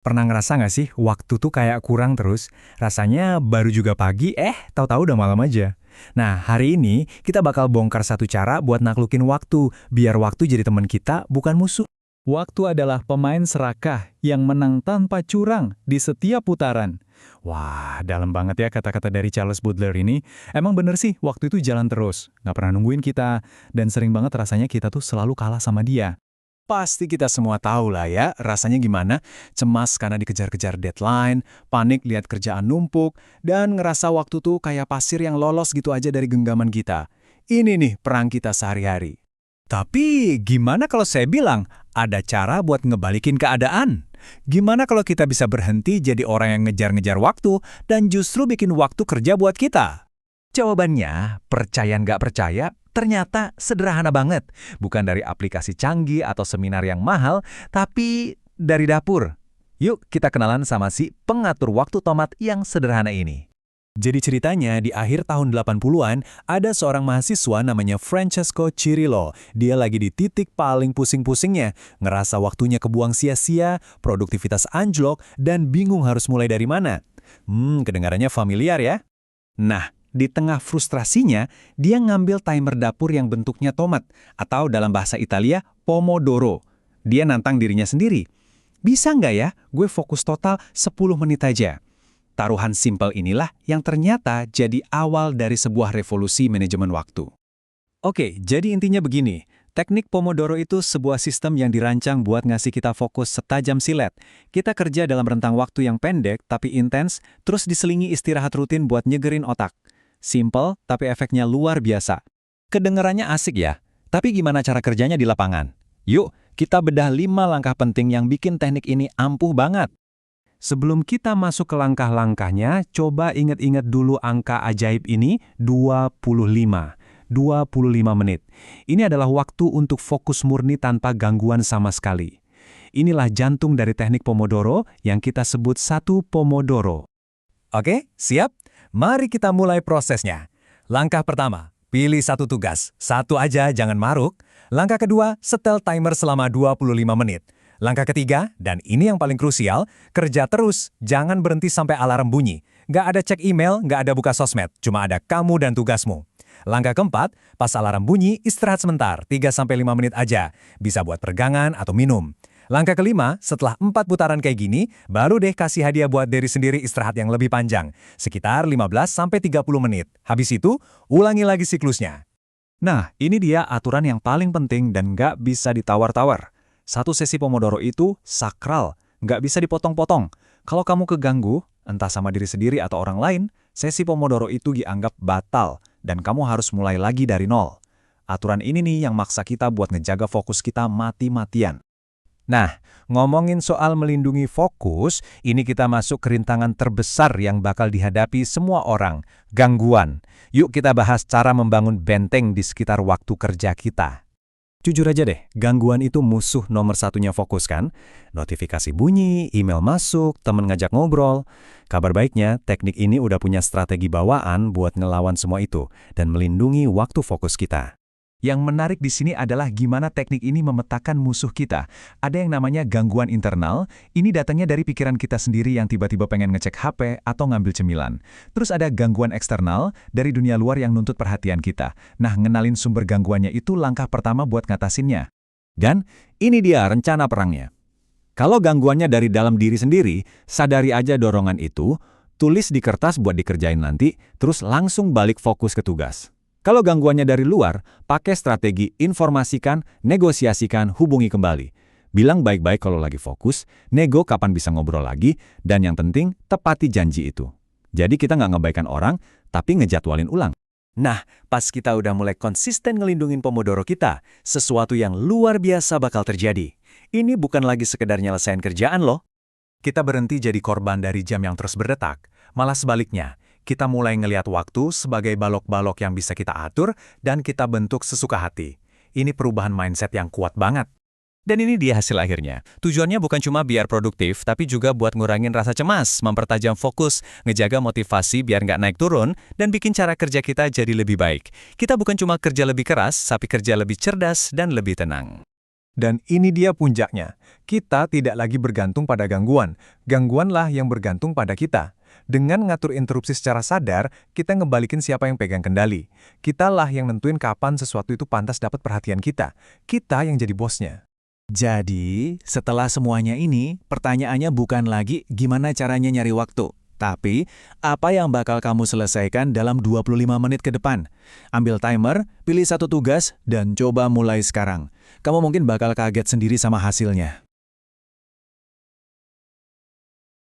Pernah ngerasa nggak sih, waktu tuh kayak kurang terus? Rasanya baru juga pagi, tahu-tahu udah malam aja. Nah, hari ini kita bakal bongkar satu cara buat naklukin waktu, biar waktu jadi teman kita, bukan musuh. Waktu adalah pemain serakah yang menang tanpa curang di setiap putaran. Wah, dalam banget ya kata-kata dari Charles Baudelaire ini. Emang bener sih, waktu itu jalan terus. Nggak pernah nungguin kita. Dan sering banget rasanya kita tuh selalu kalah sama dia. Pasti kita semua tahu lah ya, rasanya gimana. Cemas karena dikejar-kejar deadline, panik lihat kerjaan numpuk, dan ngerasa waktu tuh kayak pasir yang lolos gitu aja dari genggaman kita. Ini nih perang kita sehari-hari. Tapi gimana kalau saya bilang, ada cara buat ngebalikin keadaan? Gimana kalau kita bisa berhenti jadi orang yang ngejar-ngejar waktu dan justru bikin waktu kerja buat kita? Jawabannya, percaya nggak percaya, ternyata sederhana banget. Bukan dari aplikasi canggih atau seminar yang mahal, tapi dari dapur. Yuk kita kenalan sama si pengatur waktu tomat yang sederhana ini. Jadi ceritanya di akhir tahun 80-an, ada seorang mahasiswa namanya Francesco Cirillo. Dia lagi di titik paling pusing-pusingnya, ngerasa waktunya kebuang sia-sia, produktivitas anjlok, dan bingung harus mulai dari mana. Kedengarannya familiar ya? Nah, di tengah frustrasinya, dia ngambil timer dapur yang bentuknya tomat, atau dalam bahasa Italia, pomodoro. Dia nantang dirinya sendiri. Bisa nggak ya, gue fokus total 10 menit aja? Taruhan simpel inilah yang ternyata jadi awal dari sebuah revolusi manajemen waktu. Oke, jadi intinya begini. Teknik Pomodoro itu sebuah sistem yang dirancang buat ngasih kita fokus setajam silet. Kita kerja dalam rentang waktu yang pendek tapi intens, terus diselingi istirahat rutin buat nyegerin otak. Simple, tapi efeknya luar biasa. Kedengarannya asik ya, tapi gimana cara kerjanya di lapangan? Yuk, kita bedah 5 langkah penting yang bikin teknik ini ampuh banget. Sebelum kita masuk ke langkah-langkahnya, coba ingat-ingat dulu angka ajaib ini, 25. 25 menit. Ini adalah waktu untuk fokus murni tanpa gangguan sama sekali. Inilah jantung dari teknik Pomodoro yang kita sebut satu Pomodoro. Oke, siap? Mari kita mulai prosesnya. Langkah pertama, pilih satu tugas. Satu aja, jangan maruk. Langkah kedua, setel timer selama 25 menit. Langkah ketiga, dan ini yang paling krusial, kerja terus, jangan berhenti sampai alarm bunyi. Nggak ada cek email, nggak ada buka sosmed, cuma ada kamu dan tugasmu. Langkah keempat, pas alarm bunyi, istirahat sebentar, 3-5 menit aja. Bisa buat peregangan atau minum. Langkah kelima, setelah 4 putaran kayak gini, baru deh kasih hadiah buat diri sendiri istirahat yang lebih panjang, sekitar 15-30 menit. Habis itu, ulangi lagi siklusnya. Nah, ini dia aturan yang paling penting dan nggak bisa ditawar-tawar. Satu sesi Pomodoro itu sakral, nggak bisa dipotong-potong. Kalau kamu keganggu, entah sama diri sendiri atau orang lain, sesi Pomodoro itu dianggap batal, dan kamu harus mulai lagi dari nol. Aturan ini nih yang maksa kita buat ngejaga fokus kita mati-matian. Nah, ngomongin soal melindungi fokus, ini kita masuk ke rintangan terbesar yang bakal dihadapi semua orang, gangguan. Yuk kita bahas cara membangun benteng di sekitar waktu kerja kita. Jujur aja deh, gangguan itu musuh nomor satunya fokus kan? Notifikasi bunyi, email masuk, temen ngajak ngobrol. Kabar baiknya, teknik ini udah punya strategi bawaan buat ngelawan semua itu dan melindungi waktu fokus kita. Yang menarik di sini adalah gimana teknik ini memetakan musuh kita. Ada yang namanya gangguan internal, ini datangnya dari pikiran kita sendiri yang tiba-tiba pengen ngecek HP atau ngambil cemilan. Terus ada gangguan eksternal, dari dunia luar yang nuntut perhatian kita. Nah, ngenalin sumber gangguannya itu langkah pertama buat ngatasinnya. Dan ini dia rencana perangnya. Kalau gangguannya dari dalam diri sendiri, sadari aja dorongan itu, tulis di kertas buat dikerjain nanti, terus langsung balik fokus ke tugas. Kalau gangguannya dari luar, pakai strategi informasikan, negosiasikan, hubungi kembali. Bilang baik-baik kalau lagi fokus, nego kapan bisa ngobrol lagi, dan yang penting, tepati janji itu. Jadi kita nggak ngebaikan orang, tapi ngejadwalin ulang. Nah, pas kita udah mulai konsisten ngelindungin Pomodoro kita, sesuatu yang luar biasa bakal terjadi. Ini bukan lagi sekedar nyelesain kerjaan loh. Kita berhenti jadi korban dari jam yang terus berdetak, malah sebaliknya. Kita mulai ngelihat waktu sebagai balok-balok yang bisa kita atur dan kita bentuk sesuka hati. Ini perubahan mindset yang kuat banget. Dan ini dia hasil akhirnya. Tujuannya bukan cuma biar produktif, tapi juga buat ngurangin rasa cemas, mempertajam fokus, ngejaga motivasi biar nggak naik turun, dan bikin cara kerja kita jadi lebih baik. Kita bukan cuma kerja lebih keras, tapi kerja lebih cerdas dan lebih tenang. Dan ini dia puncaknya. Kita tidak lagi bergantung pada gangguan. Gangguanlah yang bergantung pada kita. Dengan ngatur interupsi secara sadar, kita ngebalikin siapa yang pegang kendali. Kitalah yang nentuin kapan sesuatu itu pantas dapat perhatian kita. Kita yang jadi bosnya. Jadi, setelah semuanya ini, pertanyaannya bukan lagi gimana caranya nyari waktu. Tapi, apa yang bakal kamu selesaikan dalam 25 menit ke depan? Ambil timer, pilih satu tugas, dan coba mulai sekarang. Kamu mungkin bakal kaget sendiri sama hasilnya.